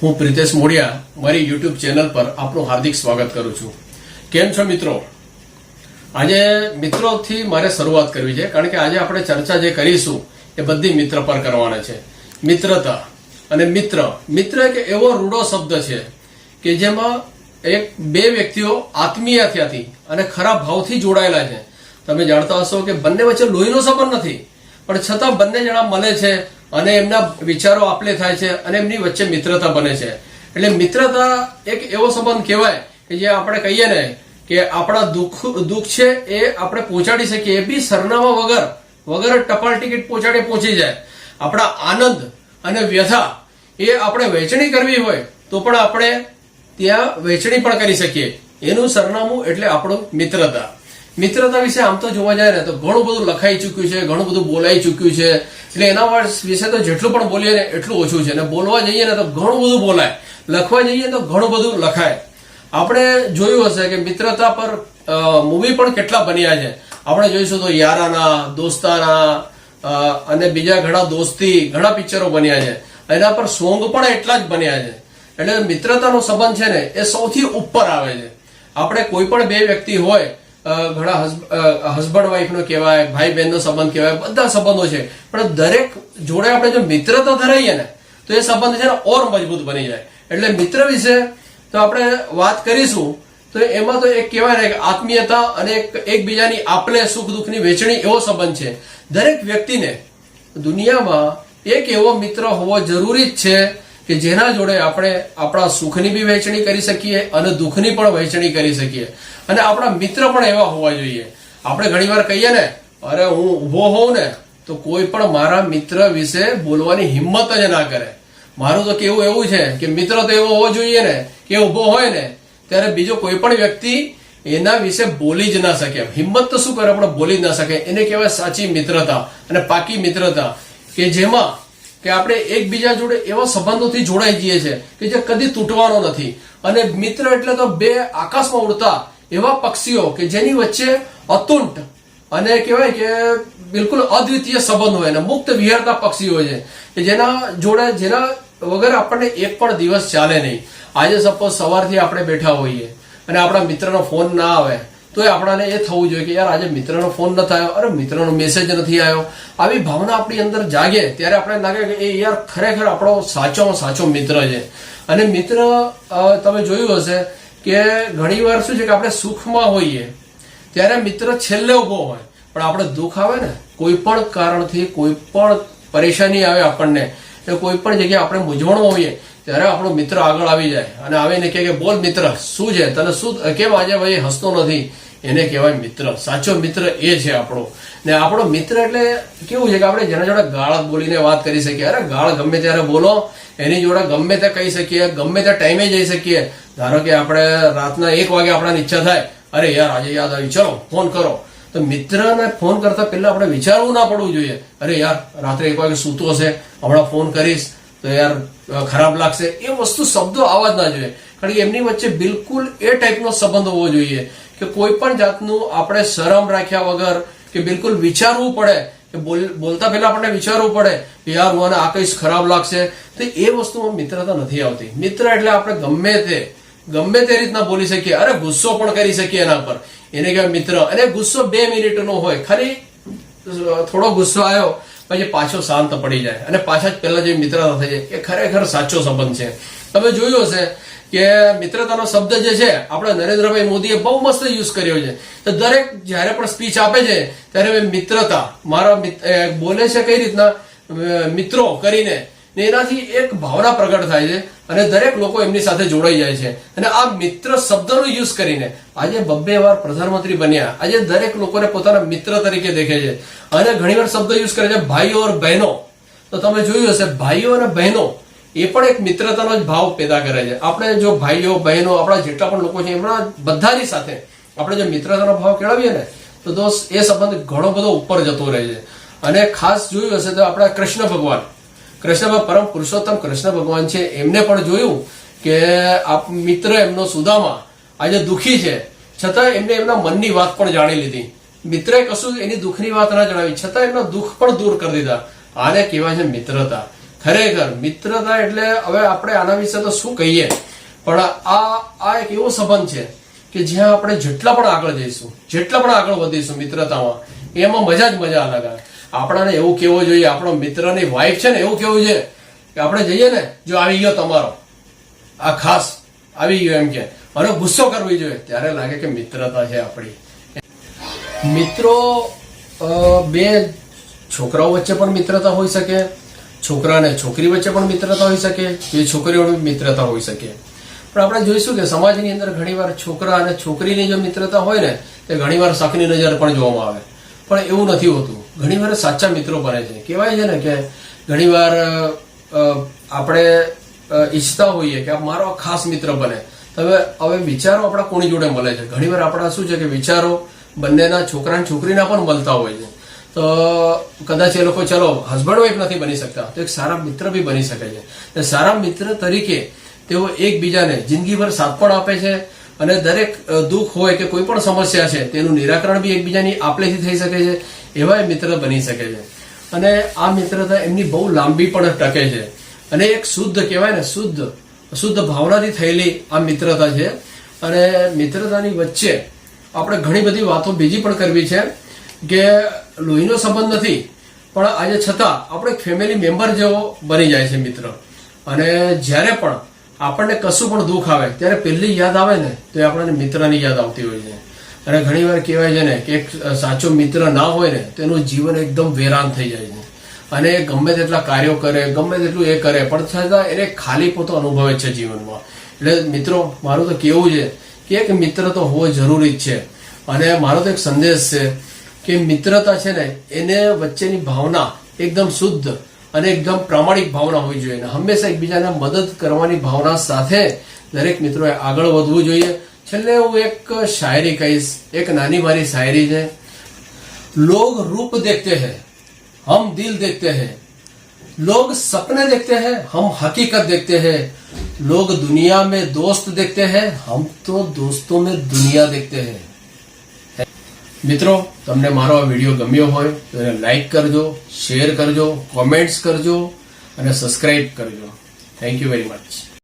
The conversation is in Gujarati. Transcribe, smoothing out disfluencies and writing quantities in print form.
હું પ્રિતેશ મોડિયા મારી યુટ્યુબ ચેનલ પર આપનું હાર્દિક સ્વાગત કરું છું। કેમ છો મિત્રો? આજે મિત્રોથી મારે શરૂઆત કરવી છે, કારણ કે આજે આપણે ચર્ચા જે કરીશું એ બધી મિત્ર પર કરવાના છે। મિત્રતા અને મિત્ર એક એવો રૂડો શબ્દ છે કે જેમાં બે વ્યક્તિઓ આત્મીયતાથી અને ખરા ભાવથી જોડાયેલા છે। તમે જાણતા હશો કે બંને વચ્ચે લોહીનો સંબંધ નથી, પણ છતાં બંને જણા મળે છે અને એમના વિચારો આપલે થાય છે અને એમની વચ્ચે મિત્રતા બને છે। એટલે મિત્રતા એક એવો સંબંધ કહેવાય કે જે આપણે કહીએ ને કે આપણા દુઃખ છે એ આપણે પહોંચાડી શકીએ, એ બી સરનામા વગર ટપાલ ટિકિટ પહોંચી જાય। આપણા આનંદ અને વ્યથા એ આપણે વહેંચણી કરવી હોય તો પણ આપણે ત્યાં વહેંચણી પણ કરી શકીએ। એનું સરનામું એટલે આપણું મિત્રતા વિશે આમ તો જોવા જાય ને તો ઘણું બધું લખાઈ ચૂક્યું છે, ઘણું બધું બોલાઈ ચૂક્યું છે। એટલે એના વિશે તો જેટલું પણ બોલીએ ને એટલું ઓછું છે। અને બોલવા જઈએ ને તો ઘણું બધું બોલાય, લખવા જઈએ તો ઘણું બધું લખાય। આપણે જોયું હશે કે મિત્રતા પર મૂવી પણ કેટલા બન્યા છે। આપણે જોઈશું તો યારાના, દોસ્તાના અને બીજા ઘણા પિક્ચરો બન્યા છે। એના પર સોંગ પણ એટલા જ બન્યા છે। એટલે મિત્રતાનો સંબંધ છે ને એ સૌથી ઉપર આવે છે। આપણે કોઈ પણ બે વ્યક્તિ હોય, ઘણા હસબન્ડ વાઈફ નો કહેવાય, ભાઈ બહેન નો સંબંધ કહેવાય, બધા સંબંધો છે, પણ દરેક જોડે આપણે જો મિત્રતા ધરાવીએ ને તો એ સંબંધ છે ને ઓર મજબૂત બની જાય। એટલે મિત્ર વિશે તો આપણે વાત કરીશું તો એમાં તો એક કહેવાય ને કે આત્મીયતા અને એકબીજાની આપલે સુખ દુઃખની વહેંચણી એવો સંબંધ છે। દરેક વ્યક્તિને દુનિયામાં એક એવો મિત્ર હોવો જરૂરી જ છે કે જેના જોડે આપણે આપણા સુખની બી વહેંચણી કરી શકીએ અને દુઃખની પણ વહેંચણી કરી શકીએ। અને આપણા મિત્ર પણ એવા હોવા જોઈએ। આપણે ઘણીવાર કહીએ ને, અરે હું ઊભો હોઉં ને તો કોઈ પણ મારા મિત્ર વિશે બોલવાની હિંમત જ ના કરે। મારું તો કેવું એવું છે કે મિત્ર તો એવો હોવો જોઈએ ને કે ઊભો હોય ને ત્યારે બીજો કોઈ પણ વ્યક્તિ એના વિશે બોલી જ ના શકે। હિંમત તો શું કરે, આપણે બોલી જ ના શકે। એને કહેવાય સાચી મિત્રતા અને પાકી મિત્રતા, કે જેમાં કે આપણે એકબીજા જોડે એવા સંબંધોથી જોડાઈ જઈએ છીએ કે જે કદી તૂટવાનો નથી। અને મિત્ર એટલે તો બે આકાશમાં ઉડતા એવા પક્ષીઓ કે જેની વચ્ચે અતુંટ અને કહેવાય કે બિલકુલ અદ્વિતીય સંબંધ હોય ને મુક્ત વિહરતા પક્ષીઓ છે કે જેના વગર આપણને એક પણ દિવસ ચાલે નહીં। આજે સપોઝ સવારથી આપણે બેઠા હોઈએ અને આપણા મિત્રનો ફોન ના આવે તો આપણાને એ થવું જોઈએ કે યાર આજે મિત્રનો ફોન નથી આવ્યો, અરે મિત્રનો મેસેજ નથી આવ્યો। આવી ભાવના આપણી અંદર જાગે ત્યારે આપણે લાગે કે એ યાર ખરેખર આપણો સાચો મિત્ર છે। અને મિત્ર તમે જોયું હશે કે ઘણી વાર શું છે કે આપણે સુખમાં હોઈએ ત્યારે મિત્ર છેલ્લે ઉભો હોય, પણ આપણે દુઃખ આવે ને કોઈ પણ કારણથી, કોઈ પણ પરેશાની આવે આપણને, કોઈ પણ જગ્યાએ આપણે મૂંઝવણમાં હોઈએ ત્યારે આપણો મિત્ર આગળ આવી જાય અને આવીને કહે કે બોલ મિત્ર શું છે, તને શું, કેમ આજે ભાઈ હસતો નથી? એને કહેવાય મિત્ર। સાચો મિત્ર એ છે આપણો। ને આપણો મિત્ર એટલે કેવું છે કે આપણે જેના જોડે ગાળ બોલીને વાત કરી શકીએ। અરે ગાળ ગમે ત્યારે બોલો, એની જોડે ગમે તે કહી શકીએ, ગમે તે ટાઈમે જઈ શકીએ। ધારો કે આપણે રાતના 1 વાગે આપણને ઈચ્છા થાય, અરે યાર આજે યાદ આવી, ચલો ફોન કરો, તો મિત્રને ફોન કરતા પહેલા આપણે વિચારવું ના પડવું જોઈએ, અરે યાર રાત્રે 1 વાગે સૂતો હશે, હમણાં ફોન કરીશ તો યાર ખરાબ લાગશે। એ વસ્તુ શબ્દો આવવા જ ના જોઈએ, કારણ કે એમની વચ્ચે બિલકુલ એ ટાઈપનો સંબંધ હોવો જોઈએ કે કોઈ પણ જાતનું આપણે શરમ રાખ્યા વગર કે બિલકુલ વિચારવું પડે કે બોલતા પહેલા આપણને વિચારવું પડે કે યાર મને આ કઈશ ખરાબ લાગશે, તો એ વસ્તુમાં મિત્રતા નથી આવતી। મિત્ર એટલે આપણે ગમે તે રીતના બોલી શકીએ, અરે ગુસ્સો પણ કરી શકીએ એના પર, એને કહેવાય મિત્ર। અને ગુસ્સો 2 મિનિટનો હોય, ખાલી થોડો ગુસ્સો આવ્યો પછી પાછો શાંત પડી જાય અને પાછા જ પહેલા જે મિત્રતા થઈ જાય, એ ખરેખર સાચો સંબંધ છે। તમે જોયું હશે કે મિત્રતાનો શબ્દ જે છે આપણે નરેન્દ્રભાઈ મોદીએ બહુ મસ્ત યુઝ કર્યો છે। તો દરેક જયારે પણ સ્પીચ આપે છે ત્યારે મિત્રતા મારા બોલે છે કઈ રીતના મિત્રો કરીને, એનાથી એક ભાવના પ્રગટ થાય છે અને દરેક લોકો એમની સાથે જોડાઈ જાય છે। અને આ મિત્ર શબ્દનો યુઝ કરીને આજે 2 વાર પ્રધાનમંત્રી બન્યા, આજે દરેક લોકોને પોતાના મિત્ર તરીકે દેખે છે। અને ઘણીવાર શબ્દ યુઝ કરે છે ભાઈઓ और બહેનો। તો તમે જોયું હશે ભાઈઓ અને બહેનો એ પણ એક મિત્રતાનો જ ભાવ પેદા કરે છે। આપણે જો ભાઈઓ બહેનો આપણા જેટલા પણ લોકો છે એમના બધાની સાથે આપણે જો મિત્રતાનો ભાવ કેળવીએ ને તો દોસ્ત એ સંબંધ ઘણો બધો ઉપર જતો રહે છે। અને ખાસ જોયું હશે તો આપણા કૃષ્ણ ભગવાન પરમ પુરુષોત્તમ કૃષ્ણ ભગવાન છે, એમને પણ જોયું કે મિત્ર એમનો સુદામા આજે દુઃખી છે છતાં એમને એમના મનની વાત પણ જાણી લીધી। મિત્રે કશું એની દુઃખની વાત ના જણાવી છતાં એમના દુઃખ પણ દૂર કરી દીધા। આને કહેવાય છે મિત્રતા। ખરેખર મિત્રતા એટલે હવે આપણે આના વિશે તો શું કહીએ, પણ આ એક એવો સંબંધ છે કે જ્યાં આપણે જેટલા પણ આગળ જઈશું, જેટલા પણ આગળ વધીશું મિત્રતામાં, એમાં મજા જ મજા અલગ આવે. આપણાને એવું કેવું જોઈએ, આપણો મિત્રની વાઈફ છે ને એવું કેવું છે કે આપણે જઈએ ને, જો આવી ગયો તમારો આ ખાસ આવી ગયો એમ કે, અને ગુસ્સો કરવી જોઈએ, ત્યારે લાગે કે મિત્રતા છે આપણી. મિત્રો, બે છોકરાઓ વચ્ચે પણ મિત્રતા હોઈ શકે, છોકરા અને છોકરી વચ્ચે પણ મિત્રતા હોઈ શકે, બે છોકરીઓની મિત્રતા હોઈ શકે. પણ આપણે જોઈશું કે સમાજની અંદર ઘણીવાર છોકરા અને છોકરીની જો મિત્રતા હોય ને તે ઘણીવાર શકની નજર પણ જોવામાં આવે, પણ એવું નથી હોતું. ઘણીવાર સાચા મિત્રો બને છે. કહેવાય છે ને કે ઘણીવાર આપણે ઈચ્છતા હોઈએ કે મારો ખાસ મિત્ર બને. હવે વિચારો આપણા કોની જોડે મળે છે. ઘણીવાર આપણા શું છે કે વિચારો બંનેના છોકરા અને છોકરીના પણ મળતા હોય છે. તો કદાચ એ લોકો ચલો હસબન્ડ વાઈફ નથી બની શકતા, તો એક સારા મિત્ર બી બની શકે છે. સારા મિત્ર તરીકે તેઓ એકબીજાને જિંદગીભર સાથ પણ આપે છે, અને દરેક દુઃખ હોય કે કોઈ પણ સમસ્યા છે તેનું નિરાકરણ બી એકબીજાની આપલેથી થઈ શકે છે. એવા મિત્ર બની શકે છે. અને આ મિત્રતા એમની બહુ લાંબી પણ ટકે છે, અને એક શુદ્ધ કહેવાય ને, શુદ્ધ ભાવનાથી થયેલી આ મિત્રતા છે. અને મિત્રતાની વચ્ચે આપણે ઘણી બધી વાતો બીજી પણ કરવી છે કે લોહીનો સંબંધ નથી, પણ આજે છતાં આપણે ફેમિલી મેમ્બર જેવો બની જાય છે મિત્ર. અને જ્યારે પણ આપણને કશું પણ દુઃખ આવે ત્યારે પહેલી યાદ આવે ને તો એ આપણને મિત્રની યાદ આવતી હોય છે. અને ઘણીવાર કહેવાય છે ને કે એક સાચો મિત્ર ના હોય ને તેનું જીવન એકદમ વેરાન થઈ જાય છે, અને ગમે તેટલા કાર્યો કરે, ગમે તેટલું એ કરે, પણ છતાં એને ખાલી પોતો અનુભવે છે જીવનમાં. એટલે મિત્રો, મારું તો કેવું છે કે એક મિત્ર તો હોવો જરૂરી જ છે. અને મારો તો એક સંદેશ છે કે મિત્રતા છે ને એને વચ્ચેની ભાવના એકદમ શુદ્ધ અને એકદમ પ્રામાણિક ભાવના હોવી જોઈએ, અને હંમેશા એકબીજાને મદદ કરવાની ભાવના સાથે દરેક મિત્રોએ આગળ વધવું જોઈએ. છેલ્લે હું એક શાયરી કહીશ, એક નાની મારી શાયરી છે. લોગ રૂપ દેખતે હૈ, હમ દિલ દેખતે હૈ, लोग सपने देखते हैं, हम हकीकत देखते हैं, लोग दुनिया में दोस्त देखते हैं, हम तो दोस्तों में दुनिया देखते हैं. મિત્રો, તમને મારો આ વિડીયો ગમ્યો હોય તો એને લાઈક કરજો, શેર કરજો, કોમેન્ટ્સ કરજો અને સબસ્ક્રાઇબ કરજો. Thank you very much.